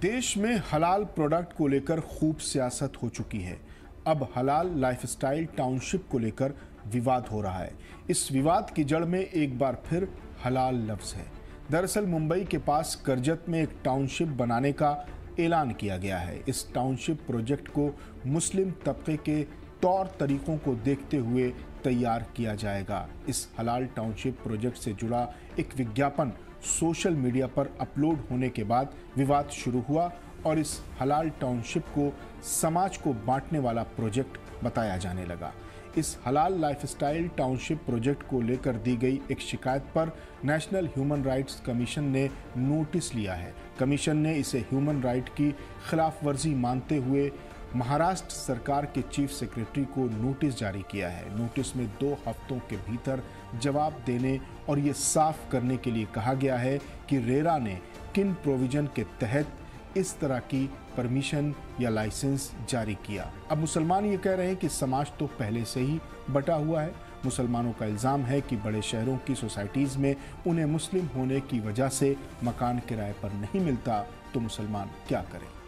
देश में हलाल प्रोडक्ट को लेकर खूब सियासत हो चुकी है। अब हलाल लाइफस्टाइल टाउनशिप को लेकर विवाद हो रहा है। इस विवाद की जड़ में एक बार फिर हलाल लफ्ज है। दरअसल मुंबई के पास करजत में एक टाउनशिप बनाने का ऐलान किया गया है। इस टाउनशिप प्रोजेक्ट को मुस्लिम तबके के तौर तरीकों को देखते हुए तैयार किया जाएगा। इस हलाल टाउनशिप प्रोजेक्ट से जुड़ा एक विज्ञापन सोशल मीडिया पर अपलोड होने के बाद विवाद शुरू हुआ और इस हलाल टाउनशिप को समाज को बांटने वाला प्रोजेक्ट बताया जाने लगा। इस हलाल लाइफस्टाइल टाउनशिप प्रोजेक्ट को लेकर दी गई एक शिकायत पर नेशनल ह्यूमन राइट्स कमीशन ने नोटिस लिया है। कमीशन ने इसे ह्यूमन राइट की खिलाफ वर्जी मानते हुए महाराष्ट्र सरकार के चीफ सेक्रेटरी को नोटिस जारी किया है। नोटिस में 2 हफ्तों के भीतर जवाब देने और ये साफ करने के लिए कहा गया है कि रेरा ने किन प्रोविजन के तहत इस तरह की परमिशन या लाइसेंस जारी किया। अब मुसलमान ये कह रहे हैं कि समाज तो पहले से ही बटा हुआ है। मुसलमानों का इल्ज़ाम है कि बड़े शहरों की सोसाइटीज़ में उन्हें मुस्लिम होने की वजह से मकान किराए पर नहीं मिलता, तो मुसलमान क्या करें।